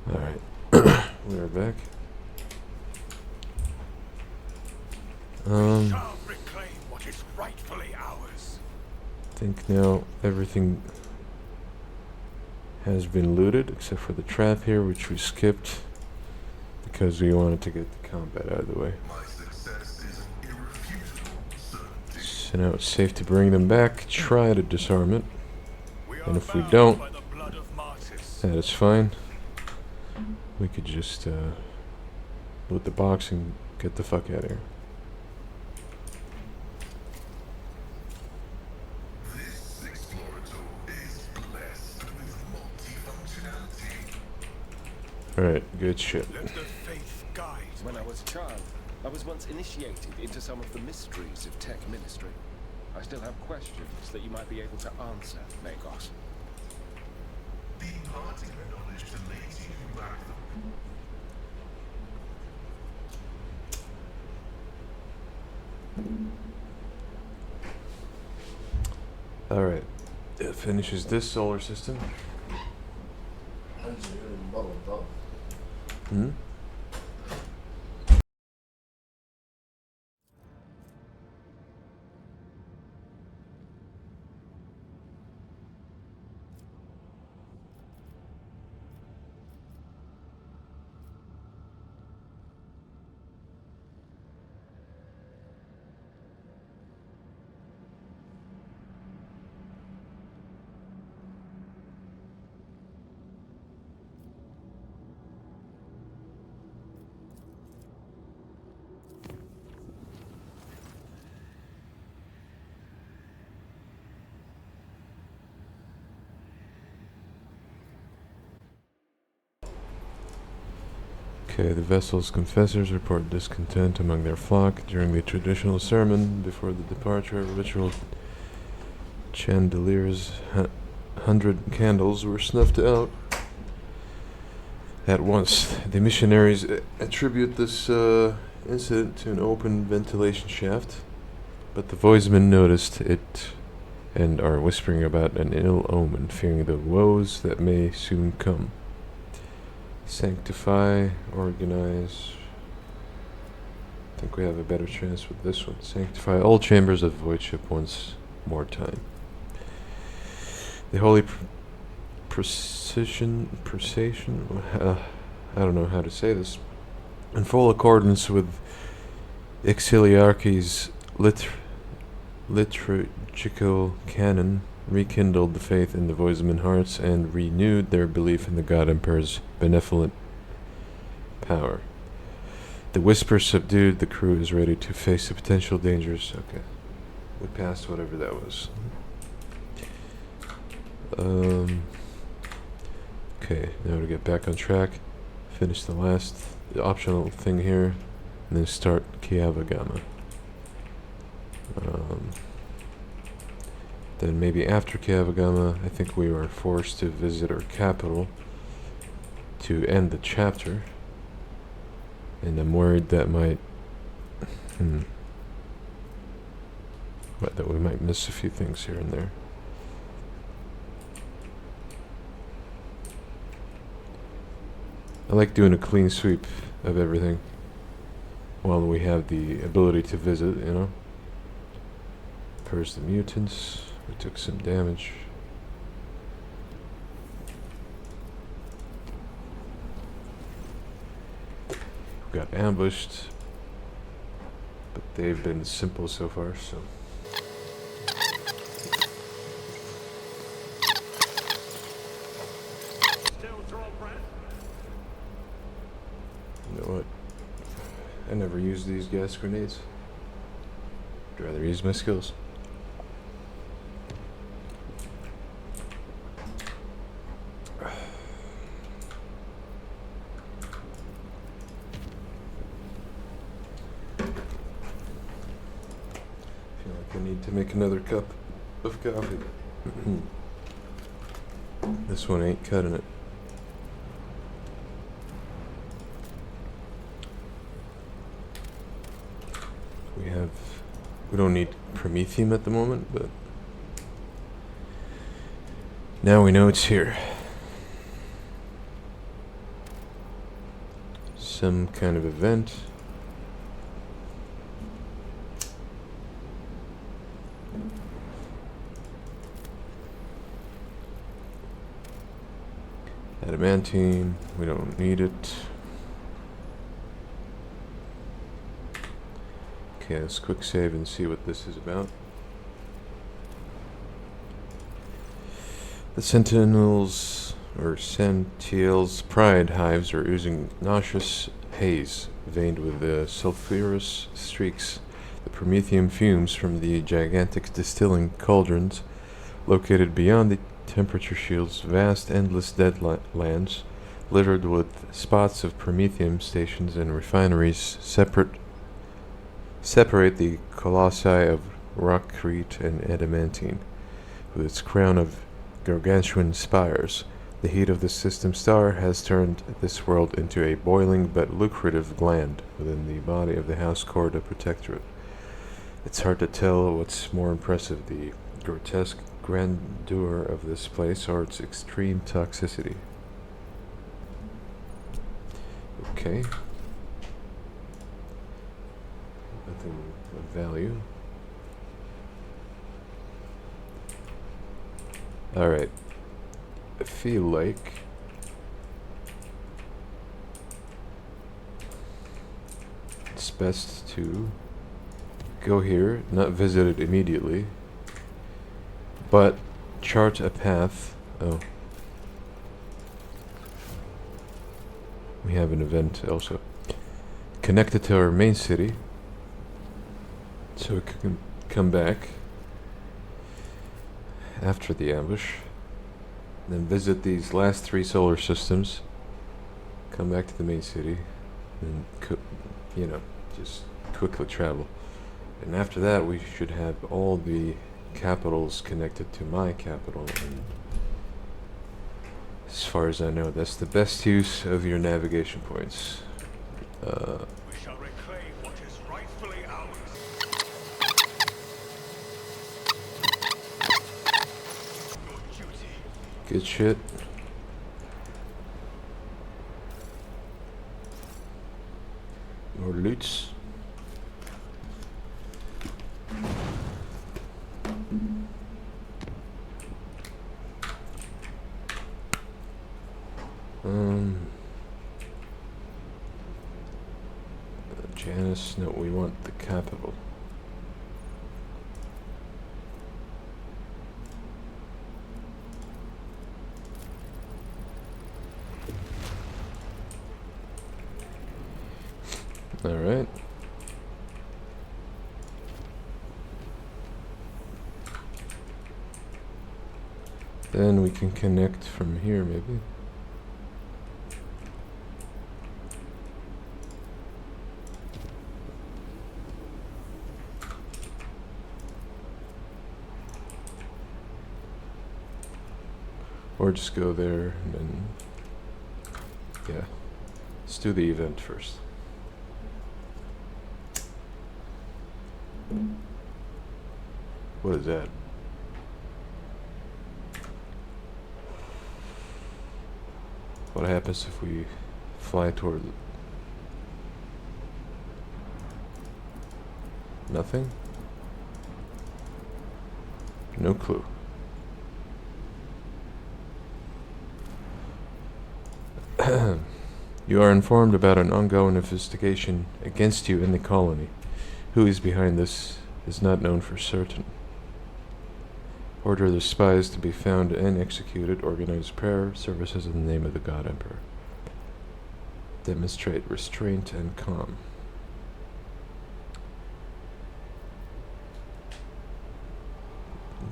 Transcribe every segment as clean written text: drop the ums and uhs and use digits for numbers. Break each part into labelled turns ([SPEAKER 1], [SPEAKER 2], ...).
[SPEAKER 1] Alright. We are back.
[SPEAKER 2] We shall reclaim what is rightfully ours.
[SPEAKER 1] I think now everything has been looted except for the trap here, which we skipped because we wanted to get the combat out of the way. So now it's safe to bring them back, try to disarm it, and if we don't, that is fine. We could just loot the box and get the fuck out of here. Alright, good shit.
[SPEAKER 2] Let the faith guide.
[SPEAKER 3] When I was a child, I was once initiated into some of the mysteries of tech ministry. I still have questions that you might be able to answer, Magos.
[SPEAKER 4] Be imparting the knowledge to ladies who lack them.
[SPEAKER 1] Alright, it finishes this solar system. Hmm? Okay, the vessel's confessors report discontent among their flock during the traditional sermon before the departure. Ritual chandeliers, 100 candles were snuffed out at once. The missionaries attribute this incident to an open ventilation shaft, but the voicemen noticed it and are whispering about an ill omen, fearing the woes that may soon come. Sanctify, organize. I think we have a better chance with this one. Sanctify all chambers of void ship once more time. The holy procession, I don't know how to say this, in full accordance with Exiliarchy's liturgical canon, rekindled the faith in the voicemen hearts and renewed their belief in the God Emperor's benevolent power. The whisper subdued, the crew is ready to face the potential dangers. Okay. We passed whatever that was. Okay, now to get back on track. Finish the last optional thing here, and then start Kiavagama. Then maybe after Kiavagama, I think we were forced to visit our capital to end the chapter. And I'm worried that that we might miss a few things here and there. I like doing a clean sweep of everything while we have the ability to visit, you know. Purge the mutants. We took some damage. We got ambushed, but they've been simple so far, so. You know what? I never use these gas grenades. I'd rather use my skills. I need to make another cup of coffee. This one ain't cutting it. We don't need Promethium at the moment, but now we know it's here. some kind of event. Adamantine, we don't need it. Okay, let's quick save and see what this is about. The Sentinels, or Sentiel's pride hives are oozing nauseous haze, veined with sulfurous streaks. The promethium fumes from the gigantic distilling cauldrons located beyond the temperature shield's vast, endless deadlands, littered with spots of promethium stations and refineries, separate the colossi of rockcrete and adamantine, with its crown of gargantuan spires. The heat of the system star has turned this world into a boiling but lucrative gland within the body of the House Corda Protectorate. It's hard to tell what's more impressive, the grotesque grandeur of this place or its extreme toxicity. Okay. Nothing of value. Alright. I feel like it's best to go here, not visit it immediately, but chart a path. Oh. We have an event also. Connect it to our main city, so we can come back after the ambush. Then visit these last 3 solar systems. Come back to the main city, and just quickly travel. And after that, we should have all the capitals connected to my capital. And as far as I know, that's the best use of your navigation points.
[SPEAKER 2] We shall reclaim what is rightfully ours. Your duty.
[SPEAKER 1] Good shit. More loots. Janice, no, we want the capital. All right. Then we can connect from here, maybe. Or just go there and then, yeah. Let's do the event first. What is that? What happens if we fly toward it? Nothing? No clue. You are informed about an ongoing investigation against you in the colony. Who is behind this is not known for certain. Order the spies to be found and executed. Organize prayer services in the name of the God Emperor. Demonstrate restraint and calm.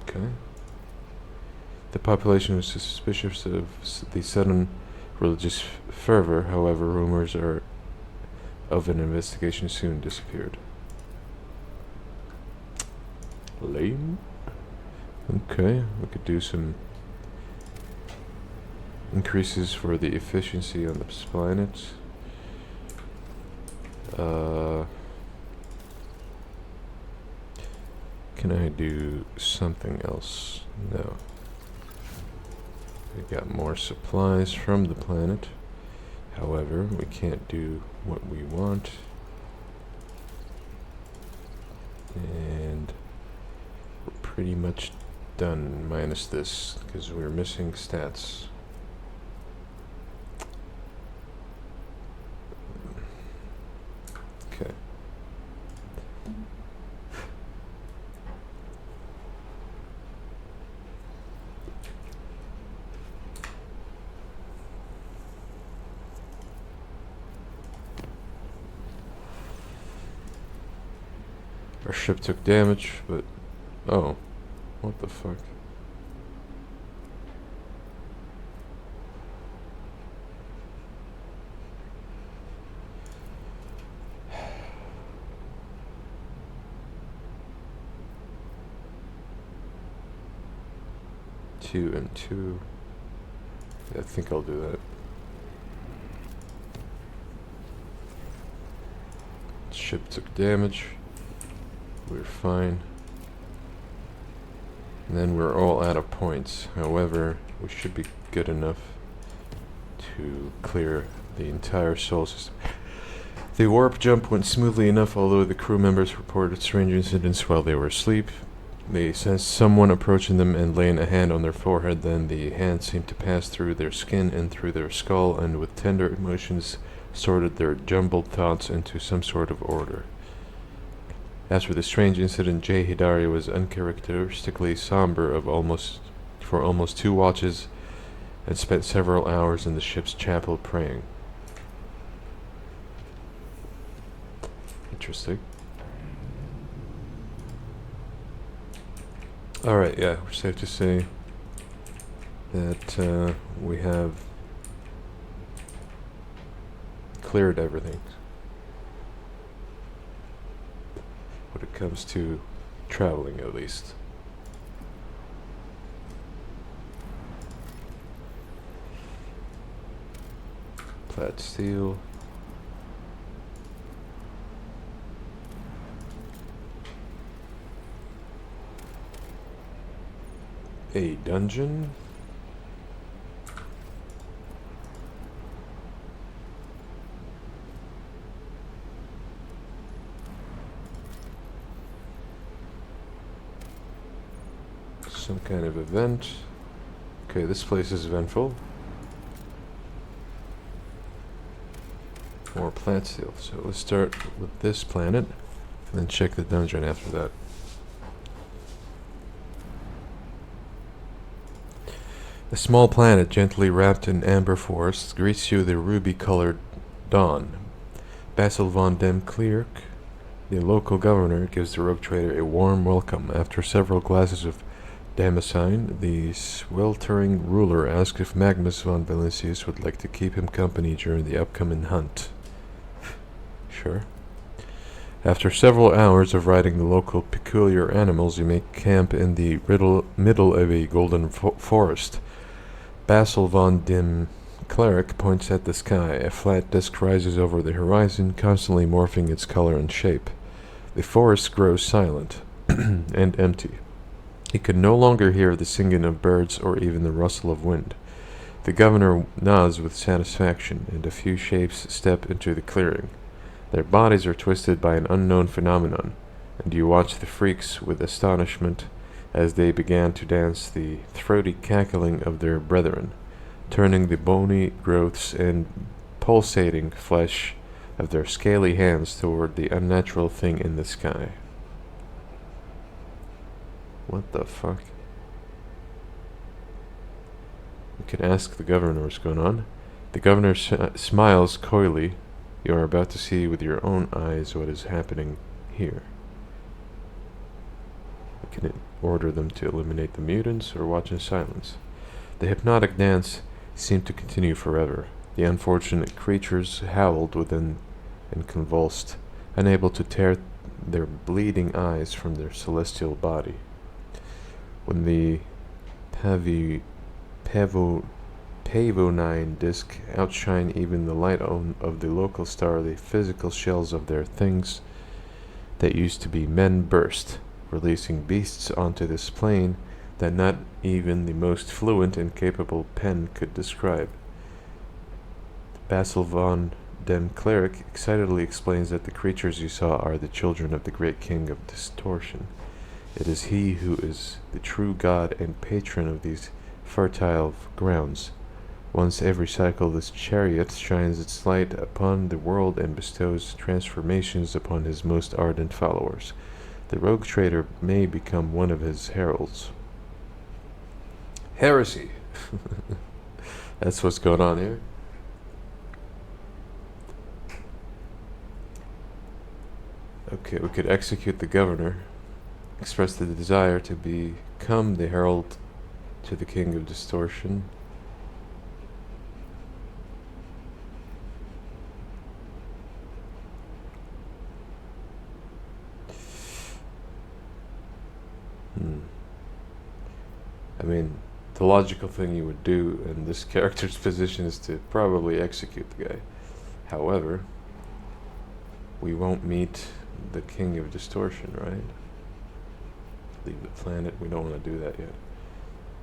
[SPEAKER 1] Okay. The population was suspicious of the sudden religious fervor. However, rumors of an investigation soon disappeared. Lame. Okay, we could do some increases for the efficiency on the planets. Can I do something else? No. We got more supplies from the planet. However, we can't do what we want. And we're pretty much done, minus this, because we're missing stats. Okay. Our ship took damage, but... Oh. What the fuck? Two and two. Yeah, I think I'll do that. Ship took damage. We're fine. And then we're all out of points. However, we should be good enough to clear the entire Sol system. The warp jump went smoothly enough, although the crew members reported strange incidents while they were asleep. They sensed someone approaching them and laying a hand on their forehead. Then the hand seemed to pass through their skin and through their skull, and with tender emotions sorted their jumbled thoughts into some sort of order. After the strange incident, J. Hidari was uncharacteristically somber for almost 2 watches and spent several hours in the ship's chapel praying. Interesting. Alright, yeah, we're safe to say that we have cleared everything. When it comes to traveling, at least. Flat steel. A dungeon. Some kind of event. Okay, this place is eventful. More plant steel. So let's start with this planet and then check the dungeon after that. A small planet gently wrapped in amber forests greets you the ruby-colored dawn. Basil von Dem Clerk, the local governor, gives the rogue trader a warm welcome. After several glasses of Damascene, the sweltering ruler asks if Magnus von Valentius would like to keep him company during the upcoming hunt. Sure. After several hours of riding the local peculiar animals, you make camp in the middle of a golden forest. Basil von Dem Cleric points at the sky. A flat disk rises over the horizon, constantly morphing its color and shape. The forest grows silent and empty. He could no longer hear the singing of birds or even the rustle of wind. The governor nods with satisfaction, and a few shapes step into the clearing. Their bodies are twisted by an unknown phenomenon, and you watch the freaks with astonishment as they began to dance the throaty cackling of their brethren, turning the bony growths and pulsating flesh of their scaly hands toward the unnatural thing in the sky. What the fuck? You can ask the governor what's going on. The governor smiles coyly. You are about to see with your own eyes what is happening here. You can order them to eliminate the mutants or watch in silence. The hypnotic dance seemed to continue forever. The unfortunate creatures howled within and convulsed, unable to tear their bleeding eyes from their celestial body. When the Pavonine disk outshine even the light of the local star, the physical shells of their things that used to be men burst, releasing beasts onto this plane that not even the most fluent and capable pen could describe. Basil von Dem Cleric excitedly explains that the creatures you saw are the children of the great king of distortion. It is he who is the true god and patron of these fertile grounds. Once every cycle, this chariot shines its light upon the world and bestows transformations upon his most ardent followers. The rogue trader may become one of his heralds. Heresy! That's what's going on here. Okay, we could execute the governor, express the desire to become the herald to the king of distortion. I mean, the logical thing you would do in this character's position is to probably execute the guy. However, we won't meet the king of distortion, right? Leave the planet. We don't want to do that yet.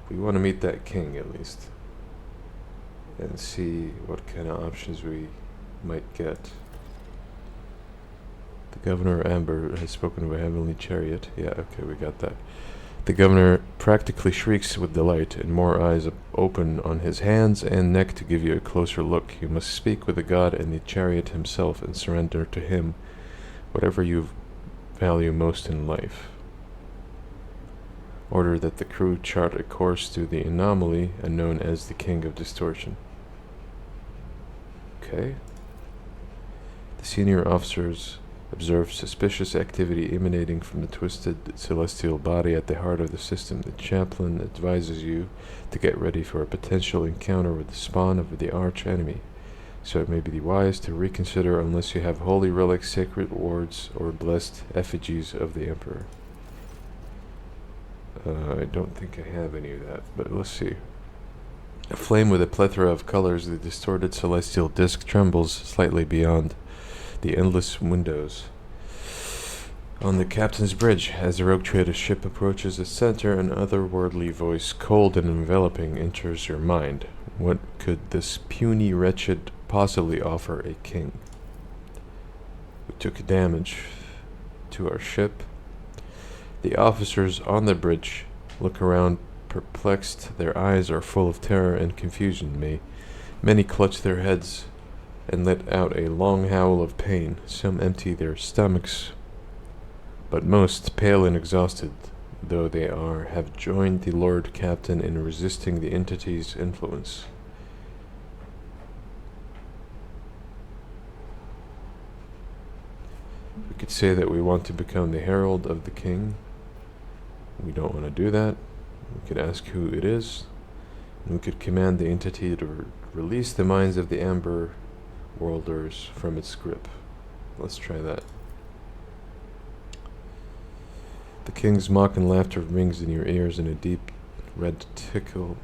[SPEAKER 1] We want to meet that king at least and see what kind of options we might get. The governor Amber has spoken of a heavenly chariot. Yeah, okay, we got that. The governor practically shrieks with delight, and more eyes open on his hands and neck to give you a closer look. You must speak with the god and the chariot himself and surrender to him whatever you value most in life. Order that the crew chart a course through the anomaly and known as the King of Distortion. Okay. The senior officers observe suspicious activity emanating from the twisted celestial body at the heart of the system. The chaplain advises you to get ready for a potential encounter with the spawn of the arch enemy, so it may be wise to reconsider unless you have holy relics, sacred wards, or blessed effigies of the Emperor. I don't think I have any of that, but let's see. Aflame with a plethora of colors, the distorted celestial disk trembles slightly beyond the endless windows on the captain's bridge. As the rogue trader's ship approaches its center, an otherworldly voice, cold and enveloping, enters your mind. What could this puny wretched possibly offer a king? We took damage to our ship. The officers on the bridge look around perplexed. Their eyes are full of terror and confusion. Many clutch their heads and let out a long howl of pain. Some empty their stomachs, but most, pale and exhausted though they are, have joined the Lord Captain in resisting the entity's influence. We could say that we want to become the herald of the king. We don't want to do that. We could ask who it is. And we could command the entity to release the minds of the Amber Worlders from its grip. Let's try that. The king's mock and laughter rings in your ears, and a deep red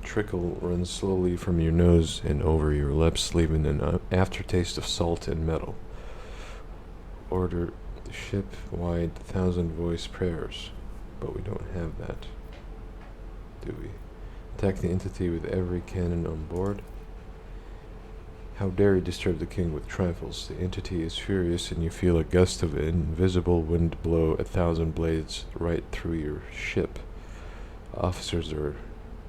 [SPEAKER 1] trickle runs slowly from your nose and over your lips, leaving an aftertaste of salt and metal. Order the ship-wide 1,000-voice prayers, but we don't have that, do we? Attack the entity with every cannon on board. How dare you disturb the king with trifles? The entity is furious, and you feel a gust of invisible wind blow 1,000 blades right through your ship. Officers are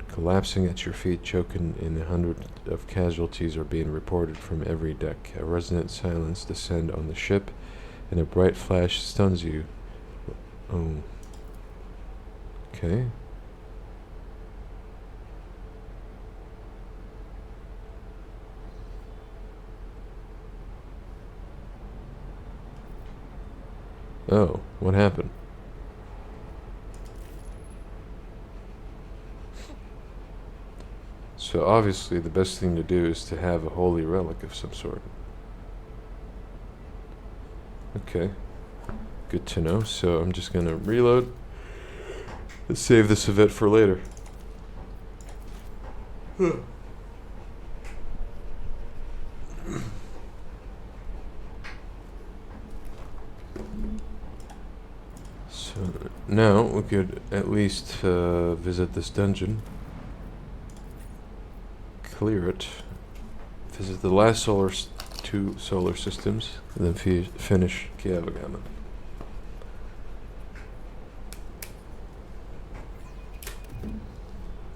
[SPEAKER 1] collapsing at your feet, choking, and 100 of casualties are being reported from every deck. A resonant silence descends on the ship, and a bright flash stuns you. Oh. Okay. Oh, what happened? So obviously the best thing to do is to have a holy relic of some sort. Okay. Good to know. So I'm just gonna reload. Let's save this event for later. So now we could at least visit this dungeon, clear it, Visit the last two solar systems, and then finish Kiavagama.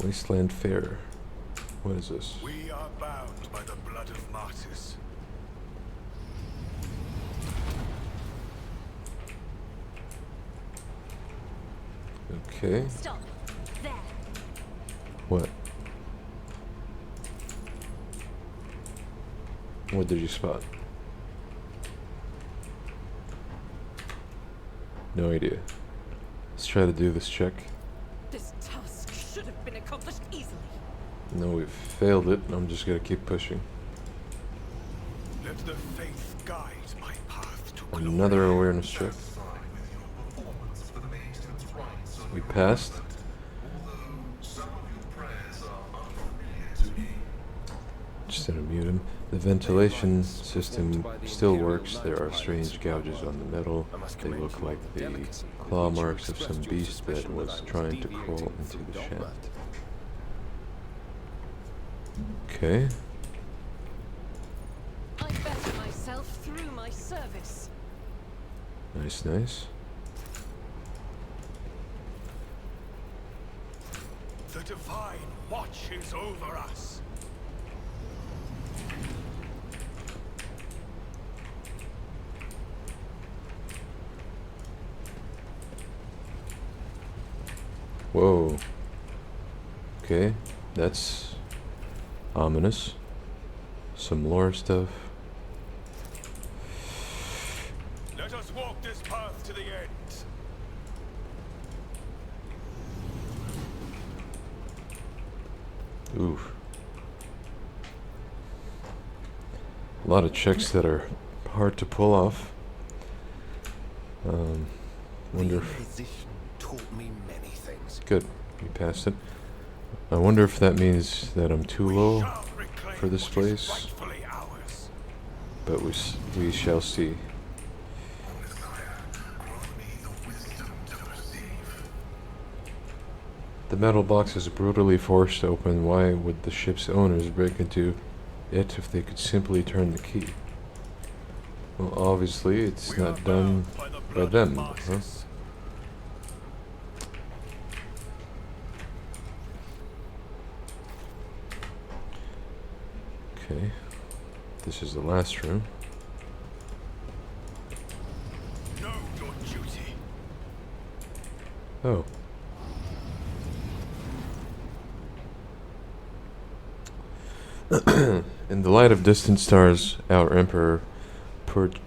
[SPEAKER 1] Wasteland Fair. What is this?
[SPEAKER 2] We are bound by the blood of martyrs.
[SPEAKER 1] Okay.
[SPEAKER 5] Stop. There.
[SPEAKER 1] What? What did you spot? No idea. Let's try to do this check.
[SPEAKER 5] This task should have been accomplished easily.
[SPEAKER 1] No, we've failed it. I'm just gonna keep pushing.
[SPEAKER 2] Let the faith guide my path to glory.
[SPEAKER 1] Another awareness check.
[SPEAKER 4] Satisfied with your performance for the maintenance rights of
[SPEAKER 1] We
[SPEAKER 4] your
[SPEAKER 1] passed.
[SPEAKER 4] government, although some of your prayers are unfamiliar to me.
[SPEAKER 1] Just gonna mute him. The ventilation system still works. There are strange gouges on the metal. They look like the claw marks of some beast that was trying to crawl into the shaft. Okay.
[SPEAKER 5] I better myself through my service.
[SPEAKER 1] Nice, nice.
[SPEAKER 2] The divine watches over us.
[SPEAKER 1] Whoa. Okay, that's ominous. Some lore stuff.
[SPEAKER 2] Let us walk this path to the end.
[SPEAKER 1] Oof. A lot of checks that are hard to pull off. Wonder if...
[SPEAKER 3] Inquisition taught me many things.
[SPEAKER 1] Good, we passed it. I wonder if that means that I'm too low,
[SPEAKER 2] Shall reclaim
[SPEAKER 1] for this
[SPEAKER 2] what is
[SPEAKER 1] place.
[SPEAKER 2] rightfully ours.
[SPEAKER 1] but we shall see.
[SPEAKER 4] Messiah, grant me the wisdom to perceive.
[SPEAKER 1] The metal box is brutally forced open. Why would the ship's owners break into it if they could simply turn the key? Well, obviously it's
[SPEAKER 2] We are
[SPEAKER 1] not done
[SPEAKER 2] bound by the
[SPEAKER 1] by
[SPEAKER 2] blood of
[SPEAKER 1] them, huh?
[SPEAKER 2] martyrs.
[SPEAKER 1] Okay. This is the last room.
[SPEAKER 2] Know your duty.
[SPEAKER 1] Oh. In the light of distant stars, our Emperor Progenitor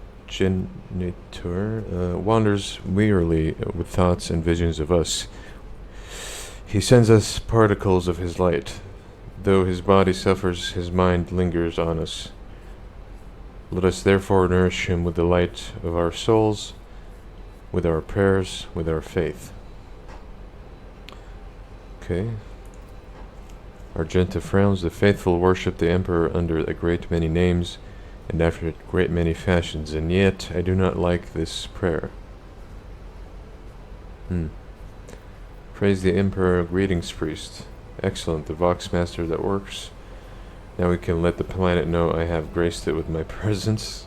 [SPEAKER 1] wanders wearily with thoughts and visions of us. He sends us particles of his light. Though his body suffers, his mind lingers on us. Let us therefore nourish him with the light of our souls, with our prayers, with our faith. Okay. Argenta frowns. The faithful worship the Emperor under a great many names and after a great many fashions, and yet I do not like this prayer. Praise the Emperor. Greetings, priest. Excellent, the Vox Master that works. Now we can let the planet know I have graced it with my presence.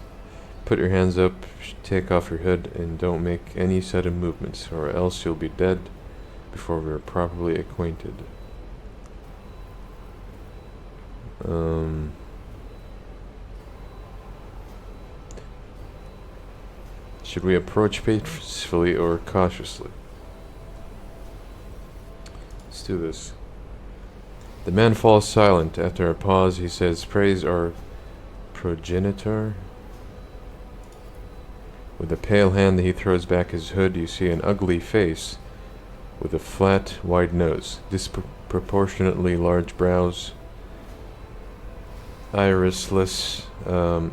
[SPEAKER 1] Put your hands up, take off your hood, and don't make any sudden movements, or else you'll be dead before we are properly acquainted. Should we approach peacefully or cautiously? Let's do this. The man falls silent. After a pause, he says, "Praise our progenitor." With a pale hand, he throws back his hood. You see an ugly face with a flat, wide nose, disproportionately large brows, irisless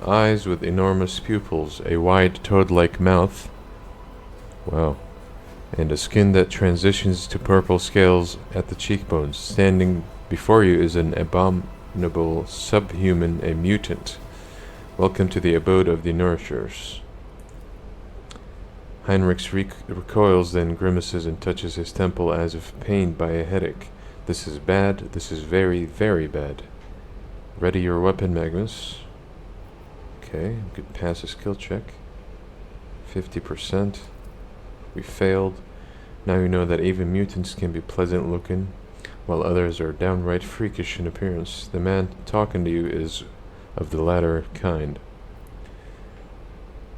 [SPEAKER 1] eyes with enormous pupils, a wide toad-like mouth. Wow. And a skin that transitions to purple scales at the cheekbones. Standing before you is an abominable subhuman, a mutant. Welcome to the abode of the nourishers. Heinrichs recoils, then grimaces and touches his temple as if pained by a headache. This is bad. This is very, very bad. Ready your weapon, Magnus. Okay, good. Pass a skill check. 50%. We failed. Now you know that even mutants can be pleasant looking, while others are downright freakish in appearance. The man talking to you is of the latter kind.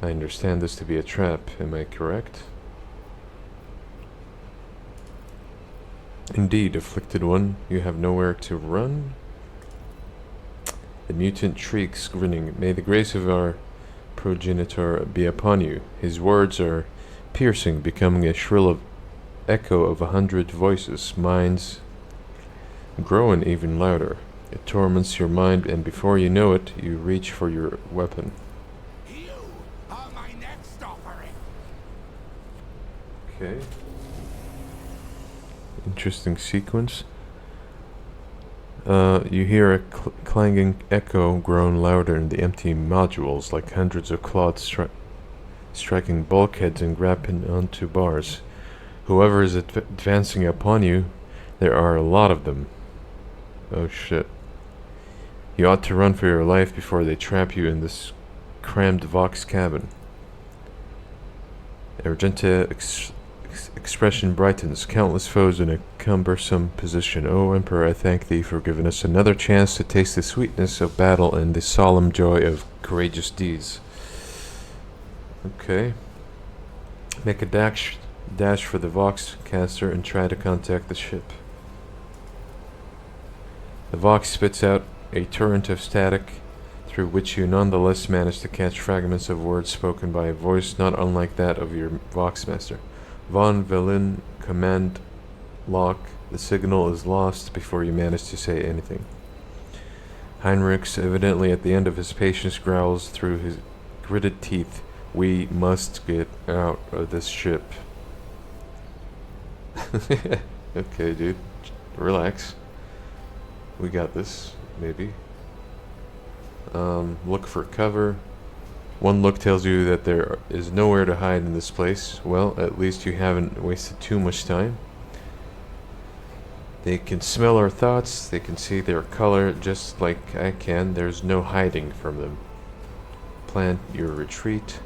[SPEAKER 1] I understand this to be a trap, am I correct? Indeed, afflicted one, you have nowhere to run? The mutant shrieks, grinning. May the grace of our progenitor be upon you. His words are piercing, becoming a shrill echo of 100 voices, minds growing even louder. It torments your mind, and before you know it, you reach for your weapon.
[SPEAKER 2] You are my next offering.
[SPEAKER 1] Okay. Interesting sequence. You hear a clanging echo grown louder in the empty modules, like hundreds of claws striking bulkheads and grabbing onto bars. Whoever is advancing upon you, there are a lot of them. Oh shit. You ought to run for your life before they trap you in this crammed Vox cabin. Argenta expression brightens. Countless foes in a cumbersome position. O Emperor, I thank thee for giving us another chance to taste the sweetness of battle and the solemn joy of courageous deeds. Okay. Make a dash for the Vox caster and try to contact the ship. The Vox spits out a torrent of static, through which you nonetheless manage to catch fragments of words spoken by a voice not unlike that of your Voxmaster. Von Velin, command lock. The signal is lost before you manage to say anything. Heinrichs, evidently at the end of his patience, growls through his gritted teeth. We must get out of this ship. Okay, dude. Relax. We got this, maybe. Look for cover. One look tells you that there is nowhere to hide in this place. Well, at least you haven't wasted too much time. They can smell our thoughts. They can see their color just like I can. There's no hiding from them. Plan your retreat.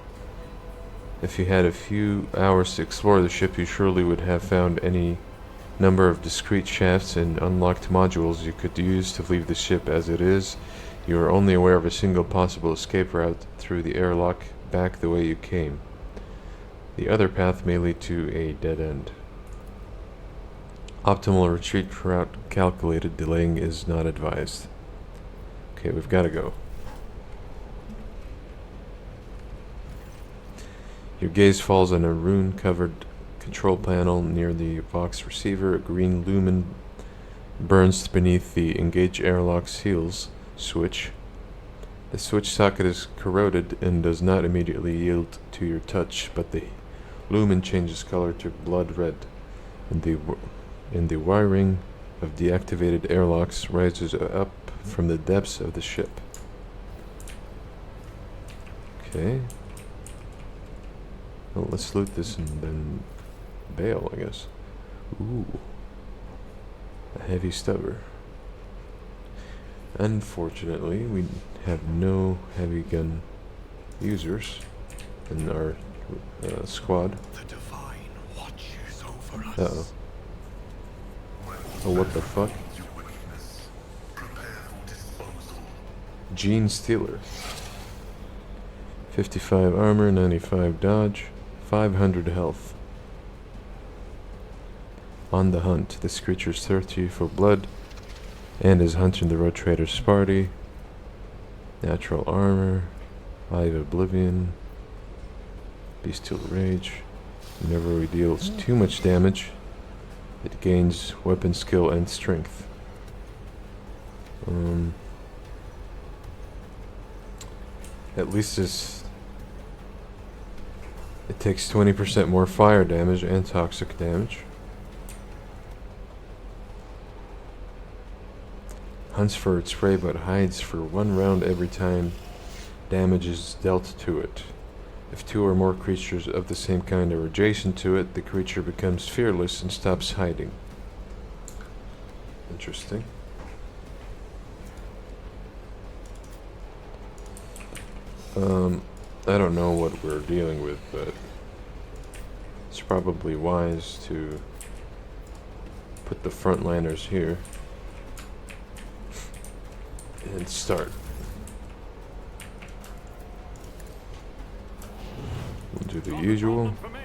[SPEAKER 1] If you had a few hours to explore the ship, you surely would have found any number of discrete shafts and unlocked modules you could use to leave the ship. As it is, you are only aware of a single possible escape route through the airlock, back the way you came. The other path may lead to a dead end. Optimal retreat route calculated. Delaying is not advised. Okay, we've got to go. Your gaze falls on a rune-covered control panel near the Vox receiver. A green lumen burns beneath the engage airlock seals switch. The switch socket is corroded and does not immediately yield to your touch, but the lumen changes color to blood red, and the wiring of deactivated airlocks rises up from the depths of the ship. Okay. Well, let's loot this and then bail, I guess. Ooh. A heavy stubber. Unfortunately, we have no heavy gun users in our squad.
[SPEAKER 2] The divine watches over us.
[SPEAKER 1] Uh-oh. Oh, what the fuck? Gene Stealer. 55 armor, 95 dodge, 500 health. On the hunt. This creature's thirsty for blood and is hunting the Road Trader's party. Natural armor, 5 oblivion, bestial rage. Whenever it deals too much damage, it gains weapon skill and strength. At least it takes 20% more fire damage and toxic damage. Hunts for its prey but hides for 1 round every time damage is dealt to it. If 2 or more creatures of the same kind are adjacent to it, the creature becomes fearless and stops hiding. Interesting. I don't know what we're dealing with, but it's probably wise to put the frontliners here and start. We'll do the
[SPEAKER 2] Not a
[SPEAKER 1] usual.
[SPEAKER 2] problem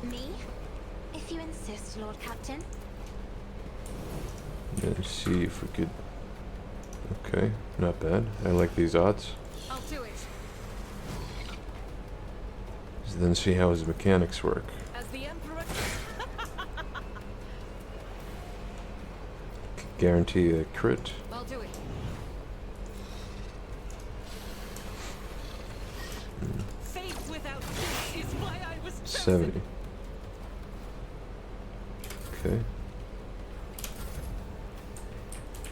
[SPEAKER 2] for me.
[SPEAKER 6] Me? If you insist, Lord Captain.
[SPEAKER 1] And see if we could. Okay, not bad. I like these odds.
[SPEAKER 5] I'll do it.
[SPEAKER 1] So then see how his mechanics work.
[SPEAKER 5] As the Emperor.
[SPEAKER 1] Guarantee a crit.
[SPEAKER 5] I'll do it. Faith without faith is why I was chosen.
[SPEAKER 1] 70. Okay.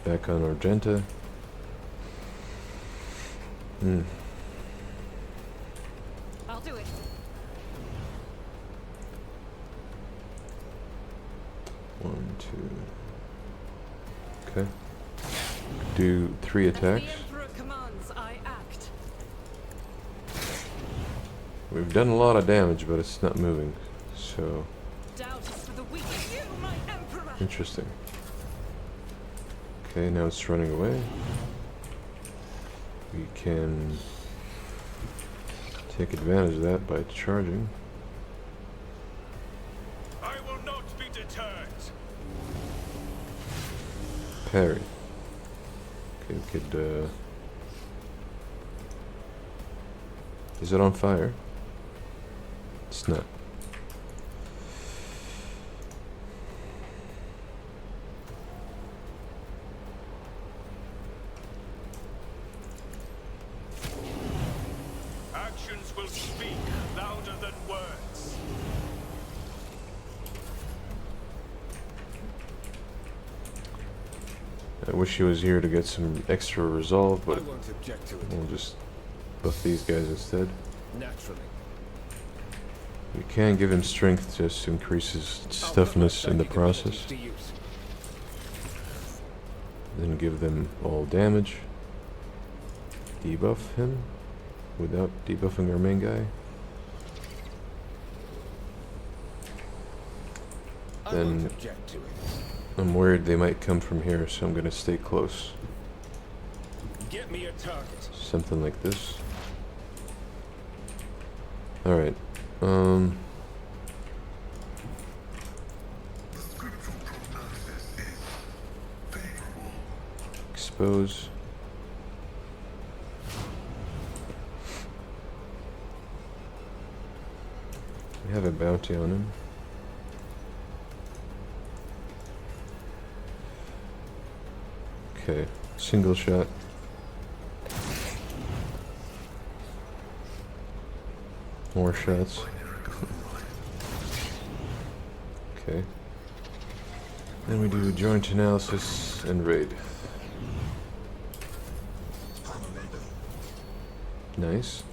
[SPEAKER 1] Back on Argenta.
[SPEAKER 5] I'll do it.
[SPEAKER 1] 1, 2. Okay. Do 3 attacks.
[SPEAKER 5] As the Emperor commands, I act.
[SPEAKER 1] We've done a lot of damage, but it's not moving. So,
[SPEAKER 5] Doubt is for the weak. You, my Emperor.
[SPEAKER 1] interesting. Okay, now it's running away. We can take advantage of that by charging.
[SPEAKER 2] I will not be deterred.
[SPEAKER 1] Parry. Okay, we could, is it on fire? It's not.
[SPEAKER 2] Actions will speak louder than words.
[SPEAKER 1] I wish he was here to get some extra resolve,
[SPEAKER 3] I
[SPEAKER 1] but
[SPEAKER 3] won't object to it.
[SPEAKER 1] we'll just buff these guys instead.
[SPEAKER 3] Naturally.
[SPEAKER 1] We can give him strength just to increase his
[SPEAKER 3] I'll put my
[SPEAKER 1] toughness in the
[SPEAKER 3] psychic abilities
[SPEAKER 1] process.
[SPEAKER 3] to use.
[SPEAKER 1] Then give them all damage. Debuff him without debuffing our main guy.
[SPEAKER 3] I
[SPEAKER 1] Then-
[SPEAKER 3] won't object to it.
[SPEAKER 1] I'm worried they might come from here, so I'm gonna stay close.
[SPEAKER 3] Get me a target.
[SPEAKER 1] Something like this. Alright.
[SPEAKER 4] The scriptural prognosis is favorable.
[SPEAKER 1] Expose. We have a bounty on him. Okay, single shot. More shots. Okay. Then we do joint analysis and raid. Nice.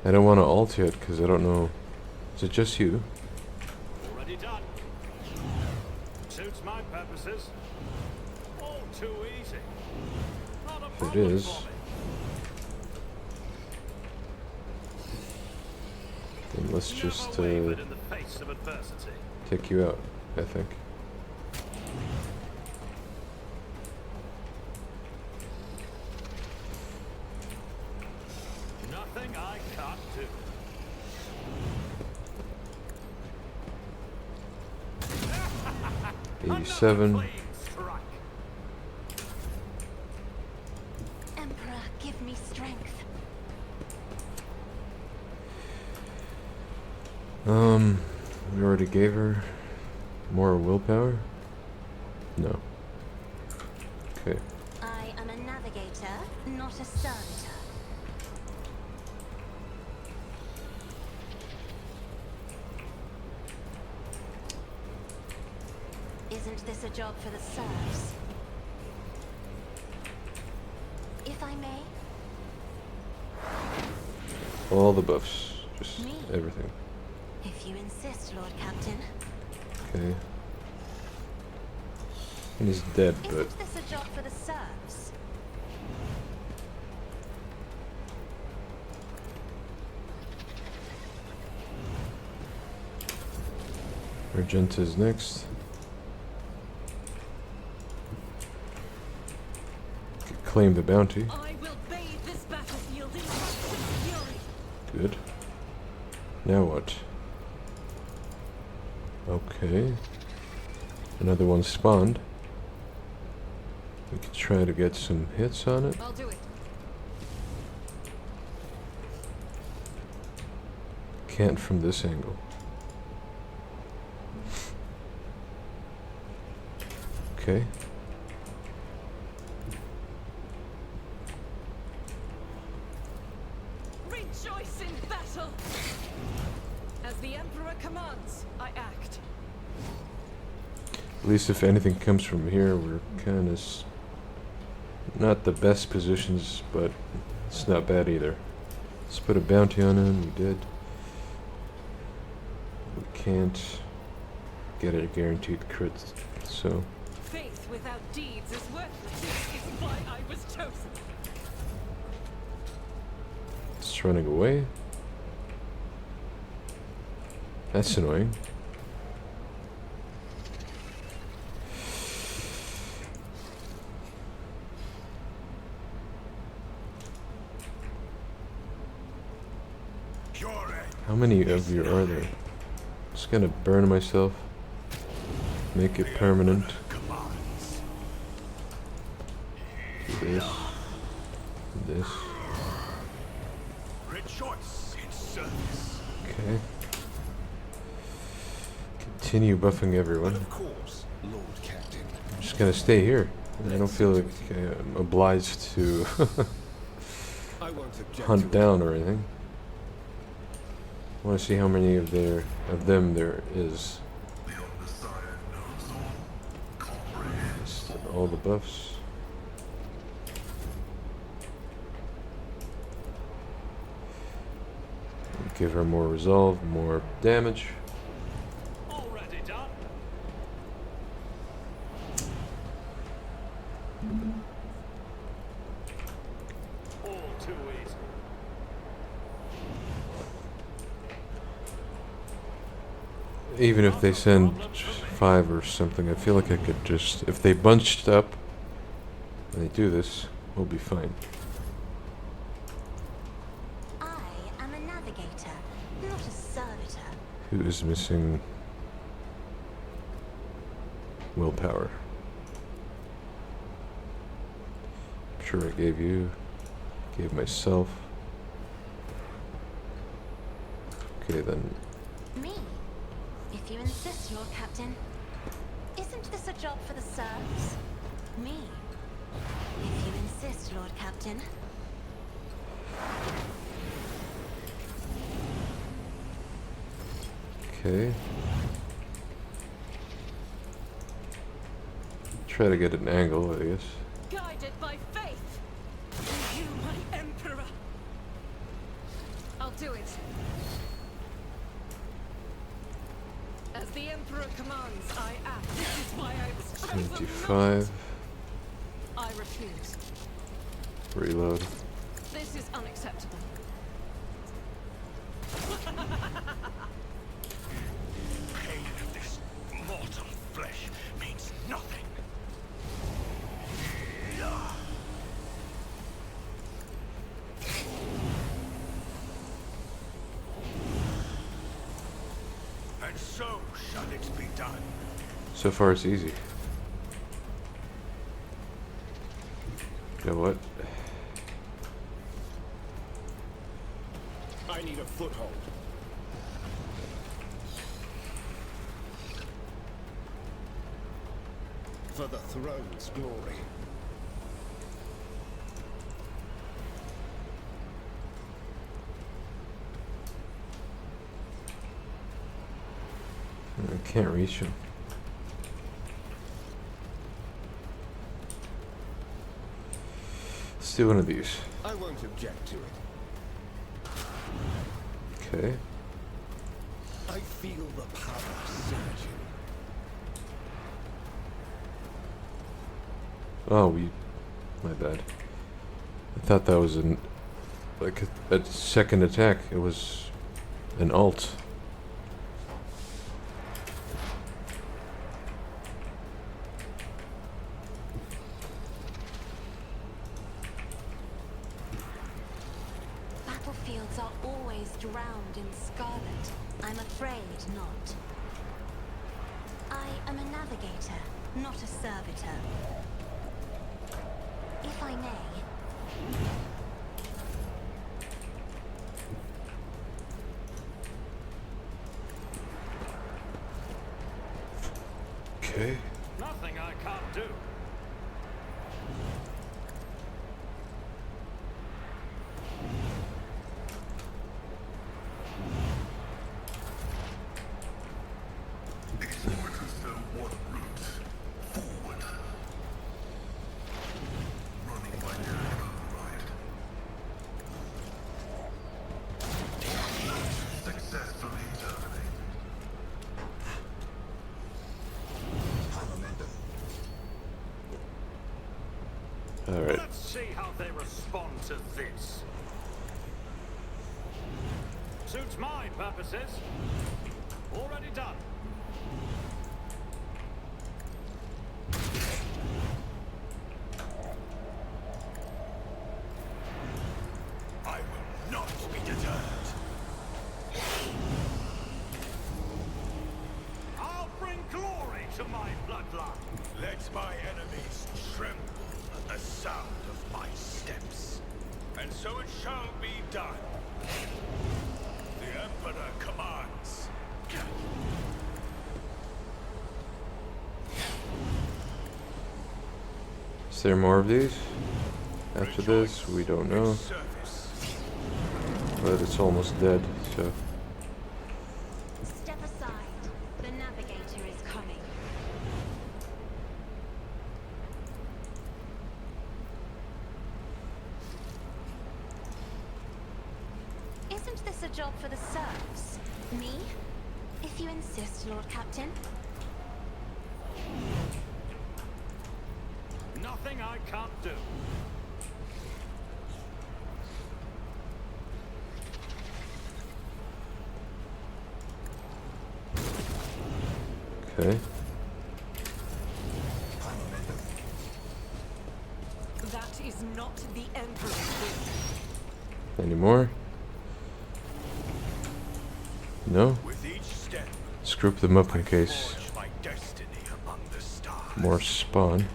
[SPEAKER 1] I don't want to ult yet because I don't know. Is it just you?
[SPEAKER 2] Already done. Suits my purposes. All too easy. Not a
[SPEAKER 1] If it
[SPEAKER 2] problem
[SPEAKER 1] is,
[SPEAKER 2] for me.
[SPEAKER 1] then let's just
[SPEAKER 2] Never wavered in the face of adversity.
[SPEAKER 1] take you out, I think.
[SPEAKER 2] Nothing I can't do. Another
[SPEAKER 1] 87.
[SPEAKER 2] clean strike.
[SPEAKER 6] Emperor, give me strength.
[SPEAKER 1] We already gave her more willpower? No. Okay.
[SPEAKER 6] I am a navigator, not a servitor. Isn't this a job for the serfs? If I may,
[SPEAKER 1] All the buffs. Just
[SPEAKER 6] Me?
[SPEAKER 1] everything.
[SPEAKER 6] if you insist, Lord Captain.
[SPEAKER 1] Okay. And he's dead, but
[SPEAKER 6] Isn't this a job for the serfs?
[SPEAKER 1] Argenta's next. Claim the bounty.
[SPEAKER 5] I will bathe this battlefield in righteous fury.
[SPEAKER 1] Good. Now what? Okay. Another one spawned. We could try to get some hits on it.
[SPEAKER 5] I'll do it.
[SPEAKER 1] Can't from this angle. Okay.
[SPEAKER 5] Rejoice in battle. As the Emperor commands, I act.
[SPEAKER 1] At least if anything comes from here, we're kind of not the best positions, but it's not bad either. Let's put a bounty on him. We did. We can't get a guaranteed crit, so
[SPEAKER 5] Faith without deeds is worthless. This is why I was chosen.
[SPEAKER 1] it's running away. That's annoying. How many of you are there? Just gonna burn myself. Make it permanent. Do this. This.
[SPEAKER 2] Rejoice in service.
[SPEAKER 1] Okay. Continue buffing everyone.
[SPEAKER 3] Of course, Lord Captain.
[SPEAKER 1] I'm just gonna stay here. I don't feel like I'm obliged to
[SPEAKER 3] I won't object
[SPEAKER 1] hunt
[SPEAKER 3] to it.
[SPEAKER 1] down or anything. I want to see how many of them there is.
[SPEAKER 4] The undesired knows all. Comprehends
[SPEAKER 1] Just all the buffs. Give her more resolve, more damage.
[SPEAKER 2] Already done. All too easy.
[SPEAKER 1] Even if they send 5 or something, I feel like I could just, if they bunched up and they do this, we'll be fine.
[SPEAKER 6] I am a navigator, not a servitor.
[SPEAKER 1] Who is missing willpower? I'm sure I gave you, gave myself. Okay then.
[SPEAKER 6] Me? If you insist, Lord Captain. Isn't this a job for the serfs? Me? If you insist, Lord Captain.
[SPEAKER 1] Okay. Try to get an angle, I guess.
[SPEAKER 5] Guided by faith. And you, my Emperor. I'll do it. As the Emperor commands, I act. This is why I was chosen.
[SPEAKER 1] 25.
[SPEAKER 5] I refuse.
[SPEAKER 1] Reload.
[SPEAKER 5] This is unacceptable.
[SPEAKER 2] Pain of this mortal flesh means nothing. And so shall it be done.
[SPEAKER 1] So far it's easy. You know what?
[SPEAKER 3] I need a foothold. For the throne's glory.
[SPEAKER 1] I can't reach him. Let's do one of these.
[SPEAKER 3] I won't object to it.
[SPEAKER 1] Okay.
[SPEAKER 3] I feel the power surging.
[SPEAKER 1] Oh, my bad. I thought that was like a second attack. It was an alt.
[SPEAKER 6] battlefields are always drowned in scarlet, I'm afraid not. I am a navigator, not a servitor. If I may.
[SPEAKER 1] Okay.
[SPEAKER 2] Nothing I can't do.
[SPEAKER 4] These mortars know what route forward. Running by their override. Successfully terminated.
[SPEAKER 1] Alright.
[SPEAKER 2] Let's see how they respond to this. Suits my purposes. Already done. I will not be deterred. I'll bring glory to my bloodline. Let my enemies tremble at the sound of my steps. And so it shall be done. The Emperor commands.
[SPEAKER 1] Is there more of these? After this, we don't know.
[SPEAKER 2] Service.
[SPEAKER 1] But it's almost dead, so.
[SPEAKER 6] Step aside. The navigator is coming. Isn't this a job for the serfs? Me? If you insist, Lord Captain.
[SPEAKER 2] Nothing I can't do.
[SPEAKER 1] Okay.
[SPEAKER 5] That is not the Emperor's will.
[SPEAKER 1] Any more? No?
[SPEAKER 2] With each step,
[SPEAKER 1] Let's group them up in case
[SPEAKER 2] forge my destiny among the stars.
[SPEAKER 1] more spawn.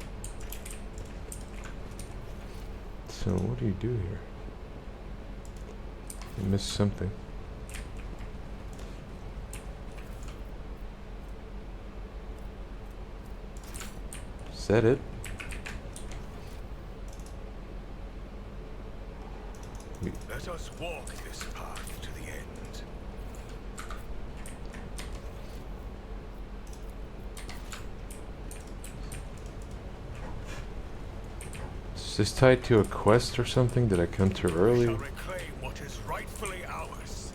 [SPEAKER 1] So what do you do here? I missed something. Is that it?
[SPEAKER 2] Let us walk this path to the end.
[SPEAKER 1] Is this tied to a quest or something? Did I come too
[SPEAKER 2] We
[SPEAKER 1] early?
[SPEAKER 2] shall reclaim what is rightfully ours.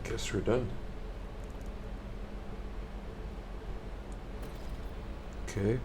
[SPEAKER 1] Guess we're done. Okay.